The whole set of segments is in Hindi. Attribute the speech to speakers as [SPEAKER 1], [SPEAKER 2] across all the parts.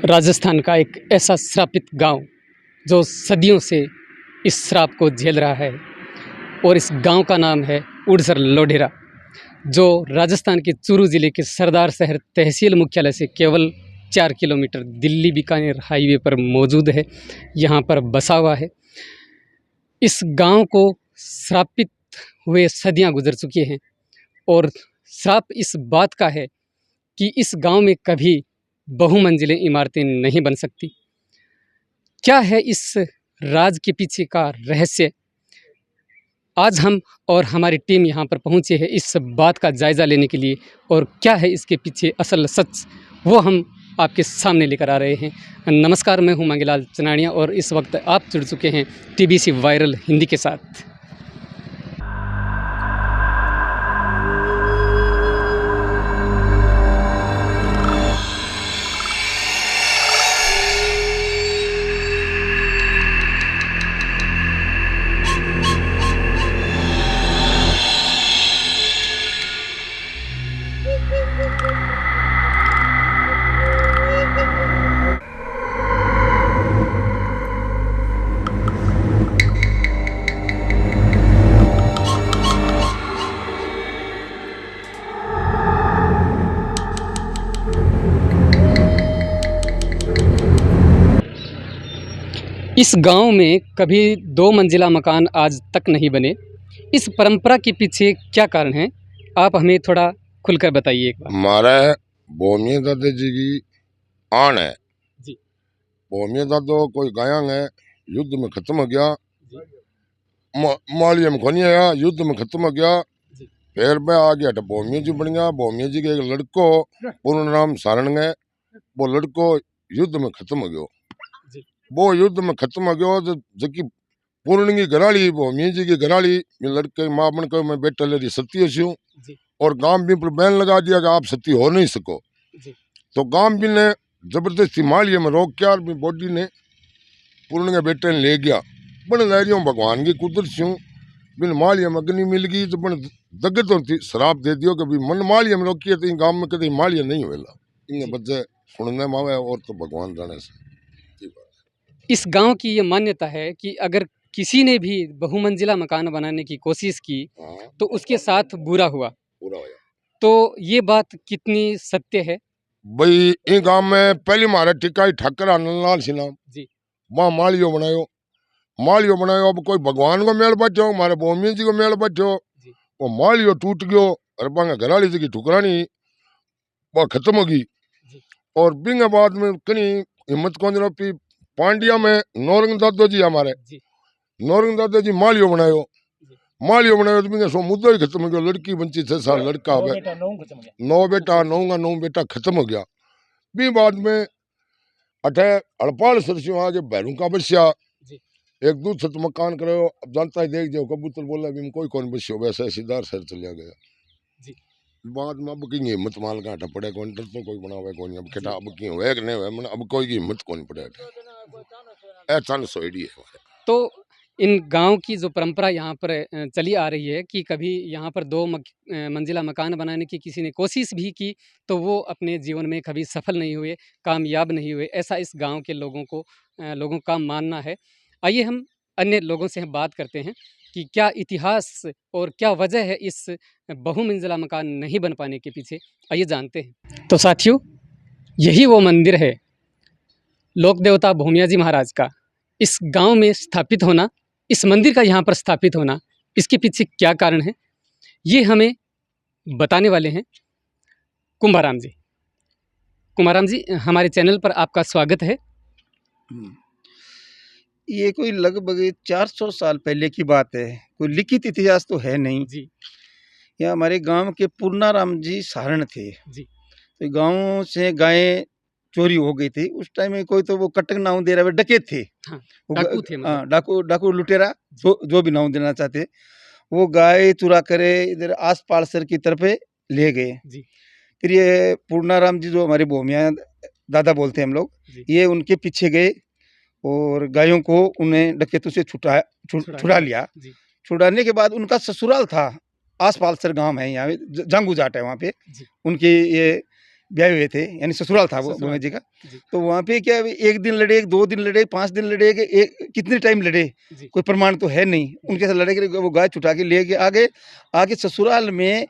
[SPEAKER 1] राजस्थान का एक ऐसा श्रापित गांव जो सदियों से इस श्राप को झेल रहा है और इस गांव का नाम है उड़सर लोढेरा, जो राजस्थान के चूरू ज़िले के सरदार शहर तहसील मुख्यालय से केवल 4 किलोमीटर दिल्ली बीकानेर हाईवे पर मौजूद है। यहाँ पर बसा हुआ है। इस गांव को श्रापित हुए सदियां गुजर चुकी हैं और श्राप इस बात का है कि इस गांव में कभी बहुमंजिलें इमारतें नहीं बन सकती। क्या है इस राज के पीछे का रहस्य? आज हम और हमारी टीम यहाँ पर पहुँचे हैं इस बात का जायज़ा लेने के लिए, और क्या है इसके पीछे असल सच, वो हम आपके सामने लेकर आ रहे हैं। नमस्कार, मैं हूँ मंगीलाल चनाड़िया और इस वक्त आप जुड़ चुके हैं टीबीसी वायरल हिंदी के साथ। इस गांव में कभी 2 मंजिला मकान आज तक नहीं बने। इस परंपरा के पीछे क्या कारण है, आप हमें थोड़ा खुलकर बताइए एक बार।
[SPEAKER 2] हमारे भूमि दादा जी की आन है
[SPEAKER 1] जी।
[SPEAKER 2] भूमि दादो कोई गायंग है, युद्ध में खत्म हो गया। मालिया में खोनी आया, युद्ध में खत्म हो गया। फिर मैं आ गया भूमि जी बन गया। भूमि जी के एक लड़को पूर्ण नाम सारण है, वो लड़को युद्ध में खत्म हो गयो। वो युद्ध में खत्म हो गयो जबकि पूर्ण की घराली, भूमि जी की घराली लड़के माँ बन कर मैं बेटा ले रही सती हूँ, और गांव भी पर बैन लगा दिया कि आप सती हो नहीं सको। तो गांव भी ने जबरदस्ती मालिया में रोक के और बॉडी ने पूर्ण के बेटे ने ले गया। बन ले रही हूँ भगवान की कुदरत से हूँ, बिन मालिया में अग्नि मिल गई तो बन दगत होती शराब दे दियो कि मन मालिया में रोकी है तो गांव में कभी मालिया नहीं हुएला। इन बच्चे सुनने में आवे और तो भगवान जाने से।
[SPEAKER 1] इस गांव की ये मान्यता है कि अगर किसी ने भी बहुमंजिला मकान बनाने की कोशिश की तो उसके साथ बुरा हुआ। तो ये बात कितनी सत्य है?
[SPEAKER 2] भाई ये गांव में पहली मारे टिकाई ठाकर आनंदलाल सिन्हा
[SPEAKER 1] जी,
[SPEAKER 2] वहाँ मालियो बनायो। अब कोई भगवान को मेल बैठो, मारे भूमि जी को मेल बैठो, वो मालियो टूट गयो और बांगा घराली जी की ठुकरानी वो खत्म हो गई। और बिंग बाद में कहीं हिम्मत कौन पी पांडिया में नौरंग दादो जी हमारे नौरंग दादो जी मालियो बनायो तो बिंग सो मुद्दा ही खत्म हो गया। लड़की बंची 6 साल, लड़का 9 बेटा खत्म हो गया। भी बाद में अठे हड़पाल सरसियों आगे भैरू का बसिया एक दूध सत मकान करो। अब जानता है देख जाओ कबूतर बोला भी कोई कौन बसियो, वैसे सीधार सर चलिया गया। बाद में अब की हिम्मत माल का हटा पड़े कौन डर तो कोई बनावे कौन। अब केटा अब की होए कि नहीं होए, मन अब कोई की हिम्मत कौन पड़े ऐसा सोईडी है।
[SPEAKER 1] तो इन गांव की जो परंपरा यहाँ पर चली आ रही है कि कभी यहाँ पर 2 मंजिला मकान बनाने की किसी ने कोशिश भी की तो वो अपने जीवन में कभी सफल नहीं हुए, कामयाब नहीं हुए, ऐसा इस गांव के लोगों का मानना है। आइए हम अन्य लोगों से हम बात करते हैं कि क्या इतिहास और क्या वजह है इस बहुमंजिला मकान नहीं बन पाने के पीछे। आइए जानते हैं। तो साथियों, यही वो मंदिर है, लोक देवता भूमिया जी महाराज का। इस गांव में स्थापित होना, इस मंदिर का यहाँ पर स्थापित होना, इसके पीछे क्या कारण है, ये हमें बताने वाले हैं कुंभाराम जी। कुंभाराम जी, हमारे चैनल पर आपका स्वागत है।
[SPEAKER 3] ये कोई लगभग 400 साल पहले की बात है, कोई लिखित इतिहास तो है नहीं
[SPEAKER 1] जी।
[SPEAKER 3] यह हमारे गांव के पूर्णाराम जी सारण थे
[SPEAKER 1] जी।
[SPEAKER 3] तो गांव से गायें चोरी हो गई थी। उस टाइम में कोई तो वो कटक नाम दे रहा है, डकैत थे।
[SPEAKER 1] हाँ, डाकू थे,
[SPEAKER 3] मतलब डाकू लुटेरा जो भी नाम देना चाहते, वो गाय चुरा करे इधर आस पालसर की तरफ ले गए। फिर ये पूर्णाराम जी जो हमारे भूमिया दादा बोलते हैं हम लोग, ये उनके पीछे गए और गायों को उन्हें डकैतों से छुड़ा लिया। छुड़ाने के बाद उनका ससुराल था आस पालसर गांव है, यहाँ जांगू जाट है, वहाँ पे उनकी ये ब्याह हुए थे, यानी ससुराल था वो
[SPEAKER 1] ससुराल।
[SPEAKER 3] भोमिया जी का।
[SPEAKER 1] जी।
[SPEAKER 3] तो वहाँ पे क्या एक दिन लड़े, 2 दिन लड़े, 5 दिन लड़े, कि एक कितने टाइम लड़े,
[SPEAKER 1] जी।
[SPEAKER 3] कोई प्रमाण तो है नहीं। उनके साथ लड़े के वो गाय छुटा के ले के आगे ससुराल में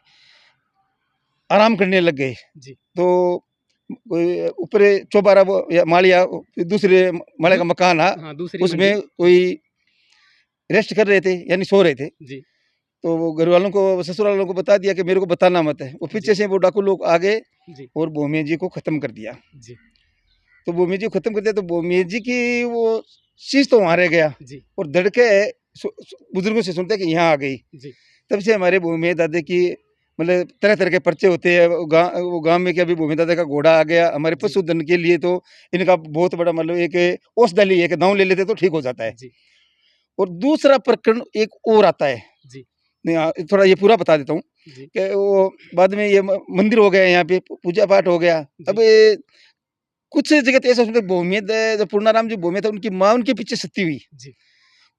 [SPEAKER 3] आराम करने लग गए।
[SPEAKER 1] जी।
[SPEAKER 3] तो कोई ऊपर चौबारा वो या मालिया दूसरे माले का मकान है,
[SPEAKER 1] हाँ, दूसरी
[SPEAKER 3] उसमें
[SPEAKER 1] मंजिल।
[SPEAKER 3] कोई रेस्ट कर रहे थे, यानी सो रहे थे।
[SPEAKER 1] जी।
[SPEAKER 3] तो वो घर वालों को, ससुराल वालों को बता दिया कि मेरे को बताना मत है। वो पीछे
[SPEAKER 1] जी।
[SPEAKER 3] से वो डाकू लोग आ गए
[SPEAKER 1] जी।
[SPEAKER 3] और भोमिया जी को खत्म कर दिया।
[SPEAKER 1] जी।
[SPEAKER 3] तो भोमिया जी को खत्म कर दिया, तो भोमिया जी की वो शीश तो वहाँ रह गया,
[SPEAKER 1] जी।
[SPEAKER 3] और दड़के बुजुर्गों से सुनते कि यहाँ आ गई।
[SPEAKER 1] जी।
[SPEAKER 3] तब से हमारे भूमि दादा की मतलब तरह तरह के पर्चे होते हैं। वो गांव में क्या, अभी भूमि दादा का घोड़ा आ गया हमारे
[SPEAKER 1] जी।
[SPEAKER 3] पशुधन के लिए, तो इनका बहुत बड़ा मतलब एक औषधि है कि दांव ले लेते तो ठीक हो जाता है।
[SPEAKER 1] जी।
[SPEAKER 3] और दूसरा प्रकरण एक और आता है।
[SPEAKER 1] जी।
[SPEAKER 3] नहीं, थोड़ा ये पूरा बता देता हूँ
[SPEAKER 1] जी।
[SPEAKER 3] कि वो बाद में ये मंदिर हो गया, यहाँ पे पूजा पाठ हो गया।
[SPEAKER 1] जी।
[SPEAKER 3] अब कुछ जगह तो ऐसा सुनते भूमियत जो पूर्णाराम जी भूमियत है, उनकी माँ उनके पीछे सती हुई।
[SPEAKER 1] जी।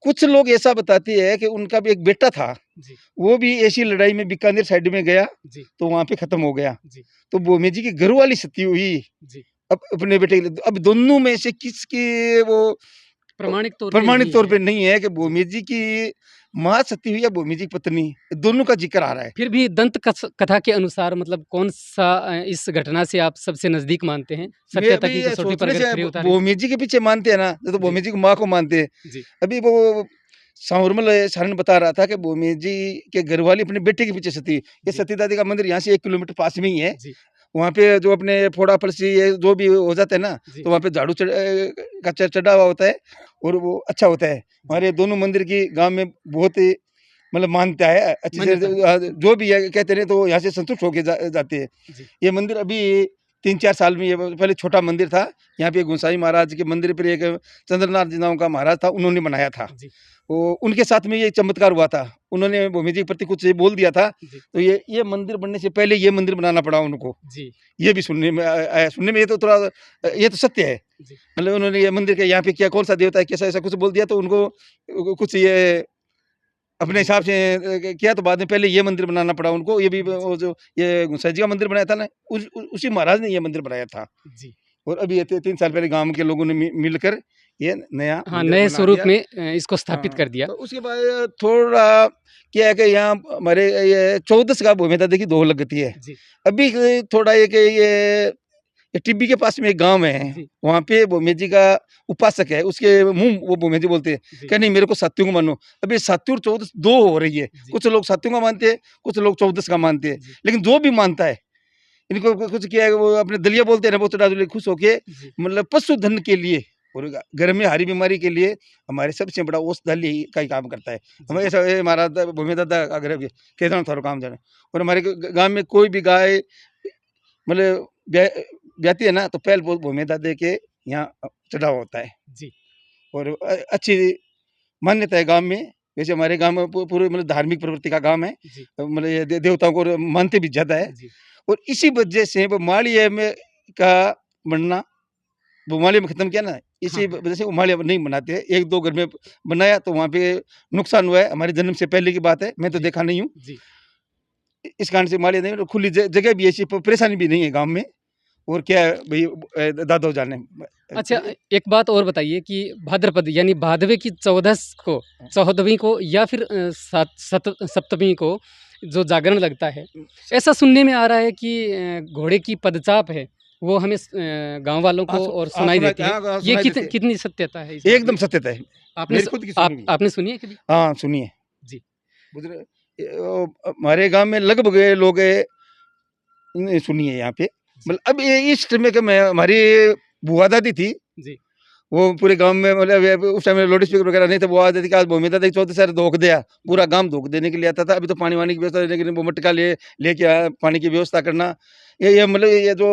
[SPEAKER 3] कुछ लोग ऐसा बताते हैं कि उनका भी एक बेटा था,
[SPEAKER 1] जी।
[SPEAKER 3] वो भी ऐसी लड़ाई में बीकानेर साइड में गया,
[SPEAKER 1] जी।
[SPEAKER 3] तो वहाँ पे खत्म हो गया।
[SPEAKER 1] जी।
[SPEAKER 3] तो भूमि जी की घरवाली सती हुई
[SPEAKER 1] जी।
[SPEAKER 3] अब अपने बेटे के लिए। अब दोनों में से किसकी वो
[SPEAKER 1] प्रमाणिक
[SPEAKER 3] प्रमाणित
[SPEAKER 1] तौर
[SPEAKER 3] तौर
[SPEAKER 1] पे
[SPEAKER 3] पे नहीं है कि
[SPEAKER 1] जी।
[SPEAKER 3] भूमि जी की माँ सती हुई या भूमि जी की पत्नी, दोनों का जिक्र आ रहा है।
[SPEAKER 1] फिर भी दंत कथा के अनुसार मतलब कौन-सा इस घटना से आप सबसे नज़दीक मानते हैं?
[SPEAKER 3] मैं
[SPEAKER 1] सत्यता
[SPEAKER 3] अभी
[SPEAKER 1] की
[SPEAKER 3] ये
[SPEAKER 1] कसौटी पर
[SPEAKER 3] सोचने
[SPEAKER 1] अगर
[SPEAKER 3] से
[SPEAKER 1] खरे उतारें तो?
[SPEAKER 3] भूमि जी के पीछे मानते हैं ना, तो
[SPEAKER 1] जी।
[SPEAKER 3] भूमि जी की माँ को मानते हैं।
[SPEAKER 1] जी।
[SPEAKER 3] अभी वो सावरमल सारण बता रहा था कि भूमि जी के घरवाली अपने बेटे के पीछे सती। ये
[SPEAKER 1] जी।
[SPEAKER 3] सती दादी का मंदिर यहाँ से 1 किलोमीटर पास में ही है।
[SPEAKER 1] जी।
[SPEAKER 3] वहाँ पे जो अपने फोड़ा फलसी ये जो भी हो जाता है ना,
[SPEAKER 1] जी।
[SPEAKER 3] तो वहाँ पे झाड़ू का चढ़ा हुआ होता है, और वो अच्छा होता है।
[SPEAKER 1] जी।
[SPEAKER 3] हमारे दोनों मंदिर की गांव में बहुत ही मतलब मानता है अच्छी से।
[SPEAKER 1] मान्यता है।
[SPEAKER 3] जो भी है कहते हैं तो यहाँ से संतुष्ट होके जाते हैं।
[SPEAKER 1] जी।
[SPEAKER 3] ये मंदिर अभी 3-4 साल में, ये पहले छोटा मंदिर था। यहाँ पे गोसाई महाराज के मंदिर पर एक चंद्रनाथ जी नाम का महाराज था, उन्होंने बनाया था।
[SPEAKER 1] जी।
[SPEAKER 3] वो उनके साथ में ये चमत्कार हुआ था। उन्होंने भूमि जी के प्रति कुछ बोल दिया था,
[SPEAKER 1] जी।
[SPEAKER 3] तो ये मंदिर बनने से पहले ये मंदिर बनाना पड़ा उनको।
[SPEAKER 1] जी।
[SPEAKER 3] ये भी सुनने में आया। सुनने में ये तो थोड़ा ये तो सत्य है।
[SPEAKER 1] जी।
[SPEAKER 3] मतलब उन्होंने ये मंदिर के यहाँ पे क्या कौन सा देवता है, कैसा ऐसा कुछ बोल दिया, तो उनको कुछ ये अपने
[SPEAKER 1] जी।
[SPEAKER 3] हिसाब से किया, तो बाद में पहले ये मंदिर बनाना पड़ा उनको। ये भी वो जो ये गोसाई जी का मंदिर बनाया था ना, उसी महाराज ने ये मंदिर बनाया था।
[SPEAKER 1] जी।
[SPEAKER 3] और अभी ये 3 साल पहले गांव के लोगों ने मिलकर ये नया
[SPEAKER 1] हाँ,
[SPEAKER 3] मंदिर
[SPEAKER 1] नए
[SPEAKER 3] बना
[SPEAKER 1] स्वरूप
[SPEAKER 3] दिया।
[SPEAKER 1] में इसको स्थापित
[SPEAKER 3] हाँ,
[SPEAKER 1] कर दिया।
[SPEAKER 3] तो उसके बाद थोड़ा क्या है कि यहाँ हमारे ये 14 का भूमि था, देखिए 2 लगती है।
[SPEAKER 1] जी।
[SPEAKER 3] अभी थोड़ा ये टिब्बी के पास में एक गांव है,
[SPEAKER 1] जी।
[SPEAKER 3] वहाँ पे भूमि जी का उपासक है, उसके मुंह वो भूमि जी बोलते हैं
[SPEAKER 1] जी।
[SPEAKER 3] कि नहीं मेरे को सात्वियों को मानो। अभी सात्विक और 14 2 हो रही है।
[SPEAKER 1] जी।
[SPEAKER 3] कुछ लोग सात्वियों का मानते हैं, कुछ लोग 14 का मानते हैं।
[SPEAKER 1] जी।
[SPEAKER 3] लेकिन जो भी मानता है, इनको कुछ किया है, वो अपने दलिया बोलते हैं ना, वो चढ़ा खुश होके
[SPEAKER 1] जी।
[SPEAKER 3] मतलब पशुधन के लिए और घर में हरी बीमारी के लिए हमारे सबसे बड़ा औषधि का ही काम करता है। हमें ऐसा हमारा भूमि दादा का घर कहता थारो काम जाने। और हमारे गांव में कोई भी गाय मतलब ब्याती है ना, तो पहले बहुत भूमि दादा के यहाँ चढ़ावा होता है।
[SPEAKER 1] जी।
[SPEAKER 3] और अच्छी मान्यता है गांव में। वैसे हमारे गांव में पूरे मतलब धार्मिक प्रवृत्ति का गांव है।
[SPEAKER 1] जी।
[SPEAKER 3] मतलब ये देवताओं को मानते भी ज्यादा है।
[SPEAKER 1] जी।
[SPEAKER 3] और इसी वजह से वो मालिया में का बनना, वो मालिया में खत्म किया ना, इसी
[SPEAKER 1] हाँ।
[SPEAKER 3] वजह से वो मालिया नहीं बनाते हैं। 1-2 घर में बनाया तो वहाँ पे नुकसान हुआ है। हमारे जन्म से पहले की बात है, मैं तो
[SPEAKER 1] जी।
[SPEAKER 3] देखा नहीं हूँ।
[SPEAKER 1] जी।
[SPEAKER 3] इस कारण से मालिया नहीं, खुली जगह भी ऐसी परेशानी भी नहीं है गाँव में। और क्या है भाई, दादा जाने।
[SPEAKER 1] अच्छा, एक बात और बताइए कि भाद्रपद यानी भादवे की 14वीं को या फिर सप्तमी को जो जागरण लगता है, ऐसा सुनने में आ रहा है कि घोड़े की पदचाप है, वो हमें गाँव वालों को और सुनाई देती है।
[SPEAKER 3] हाँ,
[SPEAKER 1] ये
[SPEAKER 3] सुनाई देती है।
[SPEAKER 1] कितनी सत्यता है इस बात
[SPEAKER 3] एकदम
[SPEAKER 1] में?
[SPEAKER 3] सत्यता है।
[SPEAKER 1] आपने
[SPEAKER 3] मेरी खुद की सुनी हुई है।
[SPEAKER 1] आपने सुनी है कभी?
[SPEAKER 3] हाँ, सुनिए।
[SPEAKER 1] जी।
[SPEAKER 3] हमारे गांव में लगभग लोग सुनी है यहाँ पे।
[SPEAKER 1] जी।
[SPEAKER 3] मतलब अब ये इस समय के मैं हमारी बुआ दादी थी,
[SPEAKER 1] जी।
[SPEAKER 3] वो पूरे गांव में मतलब उस टाइम लाउड स्पीकर वगैरह नहीं थे। वो आती थी कि आज भूमि दादा 14 साल धोख दिया, पूरा गांव धोख देने के लिए आता था। अभी तो पानी वानी की व्यवस्था, लेकिन वो मटका लेके आया, पानी की व्यवस्था करना। ये मतलब ये जो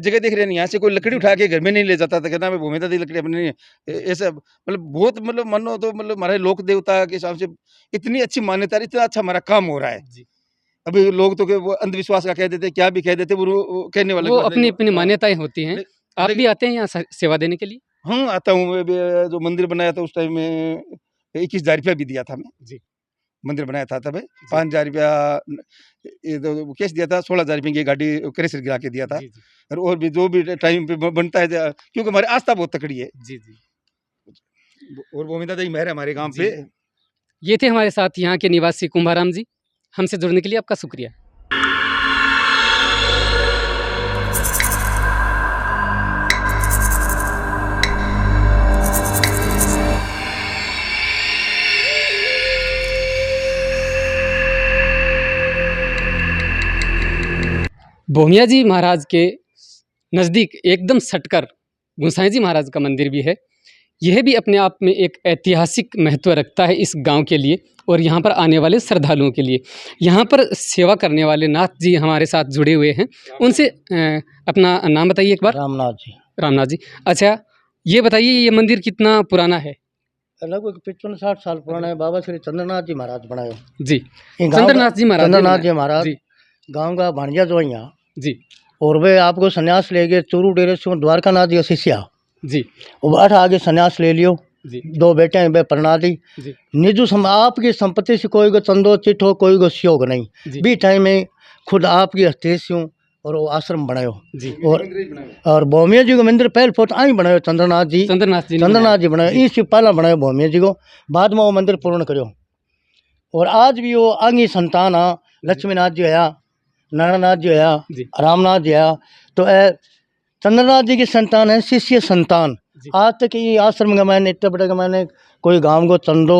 [SPEAKER 3] जगह देख रहे हैं, यहाँ से कोई लकड़ी उठा के घर में नहीं ले जाता था, कहता मैं भूमि दादी लकड़ी अपनी नहीं है। ऐसा मतलब बहुत मतलब मानो तो मतलब हमारे लोक देवता के हिसाब से इतनी अच्छी मान्यता, इतना अच्छा हमारा काम हो रहा है।
[SPEAKER 1] जी।
[SPEAKER 3] अभी लोग तो वो अंधविश्वास का कह देते, क्या भी कह देते, वो कहने वाले
[SPEAKER 1] वो
[SPEAKER 3] की बात
[SPEAKER 1] अपनी
[SPEAKER 3] नहीं।
[SPEAKER 1] अपनी
[SPEAKER 3] हाँ,
[SPEAKER 1] मान्यताएं होती हैं। आप भी
[SPEAKER 3] लेकिन
[SPEAKER 1] आते हैं यहाँ सेवा देने के लिए?
[SPEAKER 3] हाँ, आता हूँ मैं भी। जो मंदिर बनाया था उस टाइम में 21,000 रुपया भी दिया था मैं।
[SPEAKER 1] जी।
[SPEAKER 3] मंदिर बनाया था तब 5,000 रुपया ये तो कैश दिया था, 16,000 रुपये की गाड़ी क्रेशर गिरा के दिया था।
[SPEAKER 1] जी, जी,
[SPEAKER 3] और भी जो भी टाइम पे बनता है क्योंकि हमारी आस्था बहुत तकड़ी है।
[SPEAKER 1] जी, जी।
[SPEAKER 3] और गोविंदा दाई मेहर है हमारे गांव
[SPEAKER 1] जी।
[SPEAKER 3] पे।
[SPEAKER 1] ये थे हमारे साथ यहाँ के निवासी कुंभाराम जी। हमसे जुड़ने के लिए आपका शुक्रिया। भोमिया जी महाराज के नज़दीक एकदम सटकर गोसाई जी महाराज का मंदिर भी है। यह भी अपने आप में एक ऐतिहासिक महत्व रखता है इस गांव के लिए और यहाँ पर आने वाले श्रद्धालुओं के लिए। यहाँ पर सेवा करने वाले नाथ जी हमारे साथ जुड़े हुए हैं। उनसे अपना नाम बताइए एक बार।
[SPEAKER 4] रामनाथ जी।
[SPEAKER 1] रामनाथ जी, अच्छा ये बताइए ये मंदिर कितना पुराना है?
[SPEAKER 4] लगभग 55-60 साल पुराना है। बाबा श्री चंद्रनाथ जी महाराज बनाए
[SPEAKER 1] जी,
[SPEAKER 4] ये गाँव
[SPEAKER 1] चंद्रनाथ जी महाराज
[SPEAKER 4] चंद्रनाथ जी महाराज
[SPEAKER 1] जी,
[SPEAKER 4] गांव का भांजा जो है यहाँ।
[SPEAKER 1] जी,
[SPEAKER 4] और वे आपको संन्यास ले गए चूरू डेरे से द्वारकानाथ जी शिष्या।
[SPEAKER 1] जी,
[SPEAKER 4] वो अठ आगे संन्यास ले लियो।
[SPEAKER 1] जी,
[SPEAKER 4] 2 बेटे हैं वे प्रणाली दी।
[SPEAKER 1] जी,
[SPEAKER 4] निजू आपकी संपत्ति से कोई को चंदो चिठो कोई को सियोग
[SPEAKER 1] जी।
[SPEAKER 4] नहीं। बी टाइम में खुद आपकी हस्ते से और वो आश्रम बनायो।
[SPEAKER 1] जी,
[SPEAKER 4] और भोमिया जी को मंदिर पहले फोट आई बनायो चंद्रनाथ जी ने बनायो। इससे पहला बनायो भोमिया जी को, बाद में वो मंदिर पूर्ण करो। और आज भी वो आगे संतान आ लक्ष्मीनाथ जी आया, नारायणनाथ जी आया, रामनाथ जी आया, तो चंद्रनाथ जी की संतान है शिष्य संतान। आज तक ये आश्रम का मैंने इतने बड़े का मैंने कोई गांव को चंदो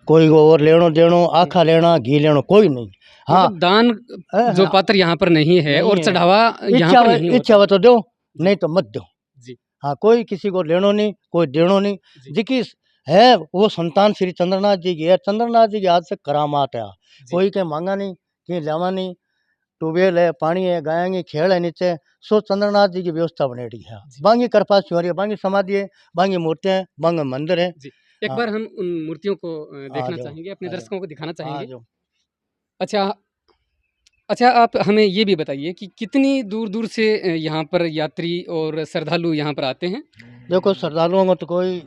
[SPEAKER 4] कोई को और लेनो देनो आखा लेना घी लेनो कोई नहीं। हाँ
[SPEAKER 1] मतलब दान जो पात्र यहाँ पर नहीं है और चढ़ावा यहाँ पर नहीं होता।
[SPEAKER 4] इच्छा हो तो दो नहीं तो मत दो
[SPEAKER 1] जी।
[SPEAKER 4] हाँ कोई किसी को लेनो नहीं कोई देनो नहीं। जिकी है वो संतान श्री चंद्रनाथ जी की है। चंद्रनाथ जी की आज से करामात है। कोई के मांगा नहीं कहीं लावा नहीं। ट्यूबवेल है, पानी है, गाय की खेल है नीचे, सो चंद्रनाथ जी की व्यवस्था बनेड़ी है। बांगी कृपा शिवरी है, बांगी समाधि है, बांगी मूर्तियाँ हैं, बांगी मंदिर है।
[SPEAKER 1] एक बार हम उन मूर्तियों को देखना चाहेंगे, अपने दर्शकों को दिखाना चाहेंगे। अच्छा आप हमें ये भी बताइए कि कितनी दूर दूर से यहाँ पर यात्री और श्रद्धालु यहाँ पर आते हैं?
[SPEAKER 4] देखो श्रद्धालुओं को तो कोई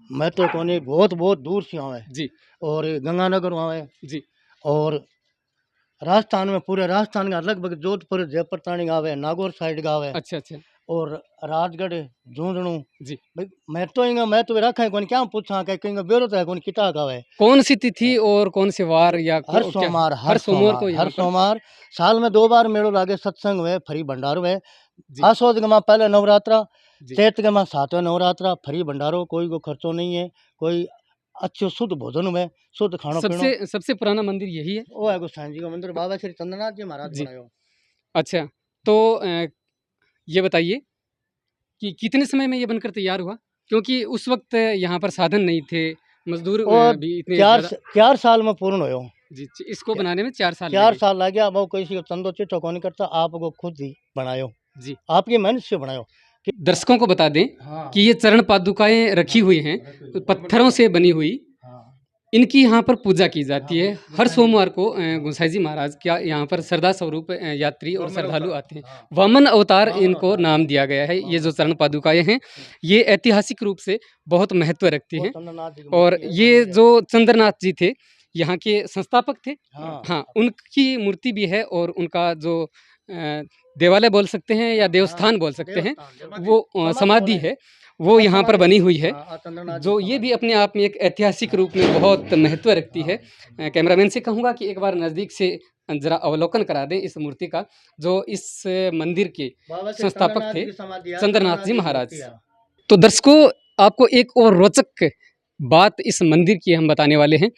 [SPEAKER 4] मैं तो कोई बहुत बहुत दूर से आवे
[SPEAKER 1] जी।
[SPEAKER 4] और गंगानगर आवे
[SPEAKER 1] जी।
[SPEAKER 4] और राजस्थान में पूरे राजस्थान का लगभग जोधपुर जयपुर ताणी आवे, नागौर साइड का आवे।
[SPEAKER 1] अच्छा अच्छा।
[SPEAKER 4] और राजगढ़ झुंझुनू
[SPEAKER 1] जी।
[SPEAKER 4] भाई मैं तो रखा कौन क्या पूछा कहीं बेरो तो है कौन किता का है।
[SPEAKER 1] कौन सी तिथि और कौन से वार या
[SPEAKER 4] हर सोमवार को हर सोमवार साल में 2 बार मेड़ो लागे सत्संग हुए फरी भंडारो है। आसोद के माँ पहले नवरात्रा, चैत के माँ 7वें नवरात्रा फरी भंडारो, कोई को खर्चो नहीं है, कोई अच्छे शुद्ध भोजन में शुद्ध खाना
[SPEAKER 1] सबसे पुराना मंदिर यही है।
[SPEAKER 4] वो है गोसाई जी का मंदिर बाबा श्री चंद्रनाथ जी महाराज बनायो।
[SPEAKER 1] अच्छा तो ये बताइए कि कितने समय में ये बनकर तैयार हुआ? क्योंकि उस वक्त यहाँ पर साधन नहीं थे, मजदूर भी इतने
[SPEAKER 4] 4 साल में पूर्ण हो।
[SPEAKER 1] जी, इसको बनाने में 4 साल
[SPEAKER 4] 4 साल लग गया। वो किसी को चंदो चिट्ठो को नहीं करता, आपको खुद ही बनायो जी, आपकी मेहनत से बनायो।
[SPEAKER 1] दर्शकों को बता दें कि ये चरण पादुकाएं रखी हुई हैं पत्थरों से बनी हुई। इनकी यहाँ पर पूजा की जाती है। हर सोमवार को गोसाई जी महाराज का यहाँ पर श्रद्धा स्वरूप यात्री और श्रद्धालु आते हैं। वामन अवतार इनको नाम दिया गया है। ये जो चरण पादुकाएं हैं ये ऐतिहासिक रूप से बहुत महत्व रखती हैं। और ये जो चंद्रनाथ जी थे यहाँ के संस्थापक थे। हाँ उनकी मूर्ति भी है और उनका जो देवालय बोल सकते हैं या देवस्थान बोल सकते हैं, वो समाधि है, वो यहाँ पर बनी हुई है, जो ये भी अपने आप में एक ऐतिहासिक रूप में बहुत महत्व रखती है। कैमरामैन से कहूँगा कि एक बार नज़दीक से जरा अवलोकन करा दें इस मूर्ति का, जो इस मंदिर के संस्थापक थे चंद्रनाथ जी महाराज। तो दर्शकों आपको एक और रोचक बात इस मंदिर की हम बताने वाले हैं।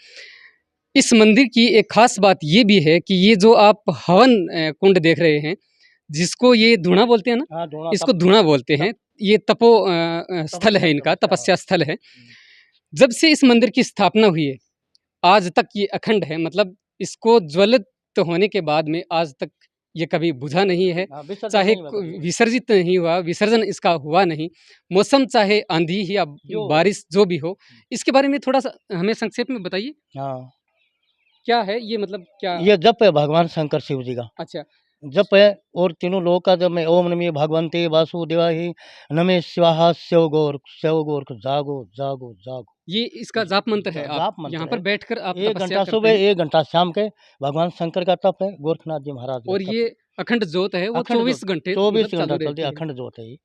[SPEAKER 1] इस मंदिर की एक खास बात ये भी है कि ये जो आप हवन कुंड देख रहे हैं, जिसको ये धूणा बोलते हैं ना, इसको धूणा बोलते हैं। ये तपो स्थल है, इनका तपस्या स्थल है। जब से इस मंदिर की स्थापना हुई है आज तक ये अखंड है। मतलब इसको ज्वलित होने के बाद में आज तक ये कभी बुझा नहीं है, चाहे विसर्जित नहीं हुआ, विसर्जन इसका हुआ नहीं। मौसम चाहे आंधी या बारिश जो भी हो, इसके बारे में थोड़ा सा हमें संक्षेप में बताइए। क्या है ये, मतलब क्या? ये
[SPEAKER 4] जप है भगवान शंकर शिव जी का।
[SPEAKER 1] अच्छा,
[SPEAKER 4] जप है। और तीनों लोग का जब मैं ओम नमः भगवन्ते वासुदेवाय नमः शिवाय शिव गोर जागो जागो जागो।
[SPEAKER 1] ये इसका जाप मंत्र है।
[SPEAKER 4] जाप
[SPEAKER 1] आप
[SPEAKER 4] मंत्र
[SPEAKER 1] यहाँ
[SPEAKER 4] है।
[SPEAKER 1] पर बैठकर आप
[SPEAKER 4] 1
[SPEAKER 1] तपस्या
[SPEAKER 4] घंटा
[SPEAKER 1] करते
[SPEAKER 4] सुबह,
[SPEAKER 1] हैं
[SPEAKER 4] 1 घंटा शाम के भगवान शंकर का तप है, गोरखनाथ जी महाराज का
[SPEAKER 1] और
[SPEAKER 4] तप
[SPEAKER 1] ये
[SPEAKER 4] है।
[SPEAKER 1] अखंड ज्योत है वो
[SPEAKER 4] अखंड
[SPEAKER 1] 24
[SPEAKER 4] ज्योत,
[SPEAKER 1] घंटे
[SPEAKER 4] 24
[SPEAKER 1] मतलब चालू
[SPEAKER 4] घंटा चलती
[SPEAKER 1] रहती
[SPEAKER 4] है,
[SPEAKER 1] है।
[SPEAKER 4] अखंड ज्योत है ये।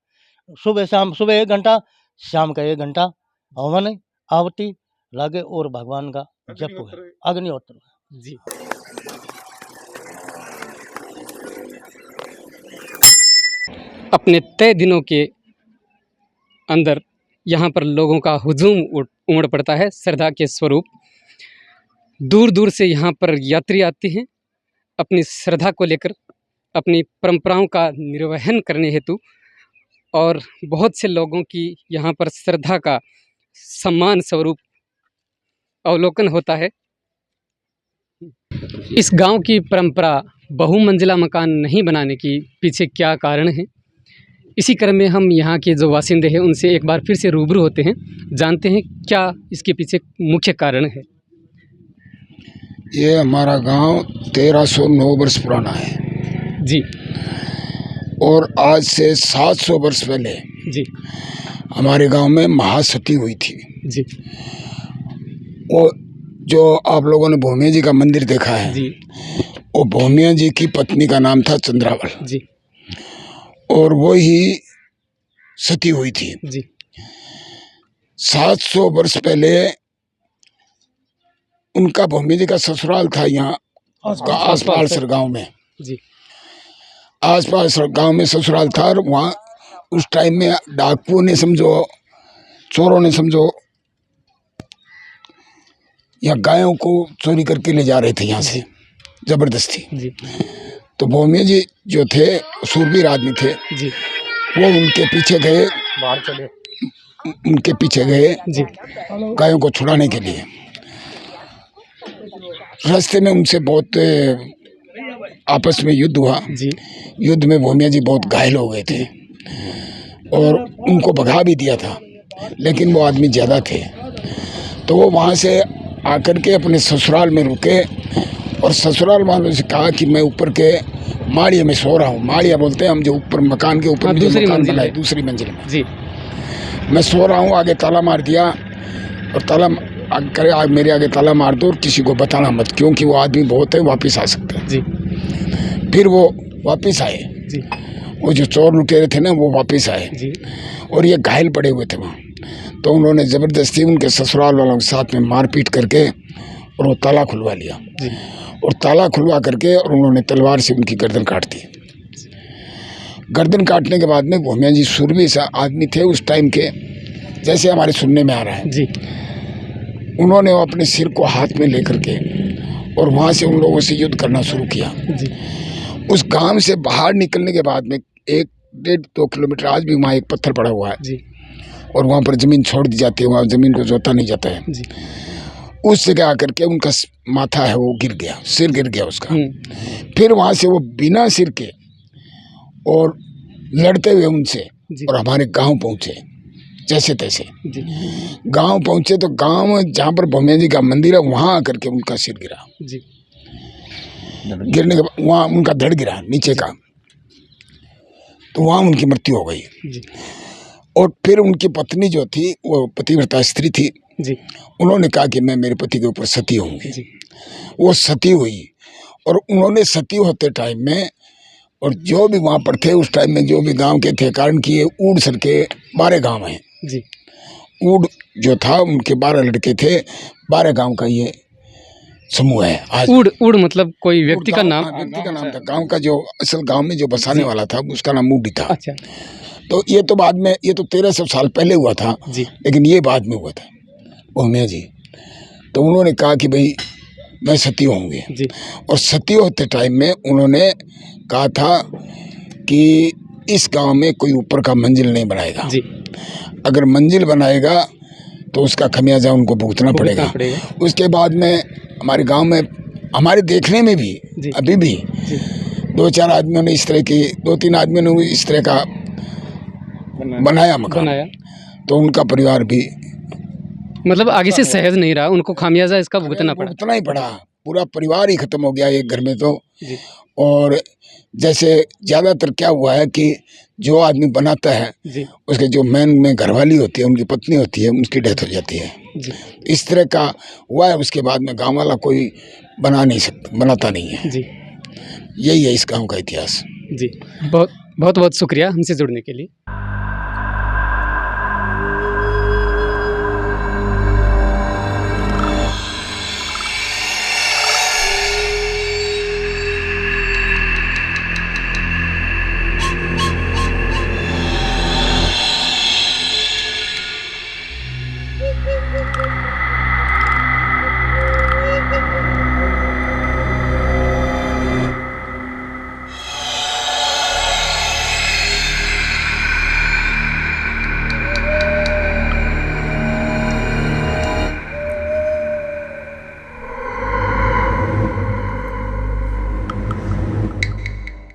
[SPEAKER 4] सुबह शाम, सुबह 1 घंटा, शाम का 1 घंटा हवन, आहुति लागे और भगवान का जप है, अग्निहोत्र।
[SPEAKER 1] जी। अपने तय दिनों के अंदर यहाँ पर लोगों का हुजूम उमड़ पड़ता है श्रद्धा के स्वरूप। दूर दूर से यहाँ पर यात्री आते हैं अपनी श्रद्धा को लेकर, अपनी परंपराओं का निर्वहन करने हेतु, और बहुत से लोगों की यहाँ पर श्रद्धा का सम्मान स्वरूप अवलोकन होता है। इस गांव की परंपरा बहुमंजिला मकान नहीं बनाने की पीछे क्या कारण है, इसी क्रम में हम यहाँ के जो वासिंदे हैं उनसे एक बार फिर से रूबरू होते हैं, जानते हैं क्या इसके पीछे मुख्य कारण है।
[SPEAKER 5] ये हमारा गांव 1309 वर्ष पुराना है
[SPEAKER 1] जी।
[SPEAKER 5] और आज से 700 वर्ष पहले
[SPEAKER 1] जी।
[SPEAKER 5] हमारे गांव में महासती हुई थी।
[SPEAKER 1] जी।
[SPEAKER 5] वो जो आप लोगों ने भूमिया जी का मंदिर देखा है,
[SPEAKER 1] जी।
[SPEAKER 5] वो भूमिया जी की पत्नी का नाम था चंद्रावल।
[SPEAKER 1] जी।
[SPEAKER 5] और वो ही सती हुई थी।
[SPEAKER 1] जी।
[SPEAKER 5] 700 वर्ष पहले उनका भूमि जी का ससुराल था यहाँ आसपास गांव में।
[SPEAKER 1] जी।
[SPEAKER 5] आसपास गांव में ससुराल था और वहाँ उस टाइम में डाकुओं ने समझो, चोरों ने समझो, या गायों को चोरी करके ले जा रहे थे यहाँ से जबरदस्ती।
[SPEAKER 1] जी।
[SPEAKER 5] तो भूमिया जी जो थे सूरबीर आदमी थे।
[SPEAKER 1] जी।
[SPEAKER 5] वो उनके पीछे गए,
[SPEAKER 1] बाहर चले।
[SPEAKER 5] उनके पीछे गए
[SPEAKER 1] जी।
[SPEAKER 5] गायों को छुड़ाने के लिए। रास्ते में उनसे बहुत आपस में युद्ध हुआ।
[SPEAKER 1] जी।
[SPEAKER 5] युद्ध में भूमिया जी बहुत घायल हो गए थे और उनको भगा भी दिया था, लेकिन वो आदमी ज़्यादा थे। तो वो वहाँ से आकर के अपने ससुराल में रुके और ससुराल वालों से कहा कि मैं ऊपर के माड़िया में सो रहा हूँ। माड़िया बोलते हैं हम जो ऊपर मकान के ऊपर
[SPEAKER 1] दूसरी मंजिल
[SPEAKER 5] बनाए, दूसरी मंजिल में
[SPEAKER 1] जी।
[SPEAKER 5] मैं सो रहा हूँ। आगे ताला मार दिया और ताला करे आग मेरे आगे ताला मार दो और किसी को बताना मत, क्योंकि वो आदमी बहुत है, वापस आ सकता है।
[SPEAKER 1] जी।
[SPEAKER 5] फिर वो वापस आए।
[SPEAKER 1] जी।
[SPEAKER 5] वो जो चोर लुटेरे थे ना, वो वापस आए।
[SPEAKER 1] जी।
[SPEAKER 5] और ये घायल पड़े हुए थे वहाँ। तो उन्होंने ज़बरदस्ती उनके ससुराल वालों के साथ में मारपीट करके और वो ताला खुलवा लिया।
[SPEAKER 1] जी।
[SPEAKER 5] और ताला खुलवा करके और उन्होंने तलवार से उनकी गर्दन काट दी। गर्दन काटने के बाद में भूमिया जी सूरबीर सा आदमी थे उस टाइम के, जैसे हमारे सुनने में आ रहा है।
[SPEAKER 1] जी।
[SPEAKER 5] उन्होंने अपने सिर को हाथ में लेकर के और वहाँ से उन लोगों से युद्ध करना शुरू किया।
[SPEAKER 1] जी।
[SPEAKER 5] उस गांव से बाहर निकलने के बाद में 1-1.5-2 किलोमीटर आज भी वहाँ एक पत्थर पड़ा हुआ है।
[SPEAKER 1] जी।
[SPEAKER 5] और वहाँ पर ज़मीन छोड़ दी जाती है, वहाँ ज़मीन को जोता नहीं जाता है।
[SPEAKER 1] जी।
[SPEAKER 5] उस जगह आकर के उनका माथा है वो गिर गया, सिर गिर गया उसका। फिर वहाँ से वो बिना सिर के और लड़ते हुए उनसे और हमारे गांव पहुँचे जैसे तैसे। गांव पहुँचे तो गांव जहाँ पर भूमिया जी का मंदिर है वहाँ आकर के उनका सिर गिरा।
[SPEAKER 1] जी।
[SPEAKER 5] गिरने के बाद वहाँ उनका धड़ गिरा नीचे का, तो वहाँ उनकी मृत्यु हो गई।
[SPEAKER 1] जी।
[SPEAKER 5] और फिर उनकी पत्नी जो थी वो पतिव्रता स्त्री थी।
[SPEAKER 1] जी।
[SPEAKER 5] उन्होंने कहा कि मैं मेरे पति के ऊपर सती होंगी।
[SPEAKER 1] जी।
[SPEAKER 5] वो सती हुई और उन्होंने सती होते टाइम में और जो भी वहाँ पर थे उस टाइम में जो भी गांव के थे, कारण कि ये ऊड़ सर के 12 गांव हैं।
[SPEAKER 1] जी।
[SPEAKER 5] ऊड़ जो था उनके 12 लड़के थे, 12 गांव का ये समूह है। आज
[SPEAKER 1] ऊड़ मतलब कोई व्यक्ति का नाम?
[SPEAKER 5] व्यक्ति का नाम था। गांव का जो असल गांव में जो बसाने वाला था उसका नाम ऊड़ी था।
[SPEAKER 1] अच्छा।
[SPEAKER 5] तो ये तो बाद में, ये तो 1300 साल पहले हुआ था।
[SPEAKER 1] जी।
[SPEAKER 5] लेकिन ये बाद में हुआ था भूमिया जी। तो उन्होंने कहा कि भाई मैं सती होंगे।
[SPEAKER 1] जी।
[SPEAKER 5] और सती होते टाइम में उन्होंने कहा था कि इस गांव में कोई ऊपर का मंजिल नहीं बनाएगा।
[SPEAKER 1] जी।
[SPEAKER 5] अगर मंजिल बनाएगा तो उसका खमियाजा उनको भुगतना पड़ेगा। उसके बाद में हमारे गांव में, हमारे देखने में भी अभी भी 2-4 आदमियों ने इस तरह की, 2-3 आदमियों ने इस तरह का बनाया मकान, तो उनका परिवार भी
[SPEAKER 1] मतलब आगे से सहज नहीं रहा, उनको खामियाजा इसका भुगतना
[SPEAKER 5] ही पड़ा। पूरा परिवार ही खत्म हो गया एक घर में तो। और जैसे ज़्यादातर क्या हुआ है कि जो आदमी बनाता है
[SPEAKER 1] जी
[SPEAKER 5] उसके जो मेन में घरवाली होती है, उनकी पत्नी होती है, उनकी डेथ हो जाती है।
[SPEAKER 1] जी
[SPEAKER 5] इस तरह का हुआ है। उसके बाद में गांव वाला कोई बनाता नहीं है।
[SPEAKER 1] जी
[SPEAKER 5] यही है इस गांव का इतिहास।
[SPEAKER 1] जी बहुत बहुत बहुत शुक्रिया हमसे जुड़ने के लिए।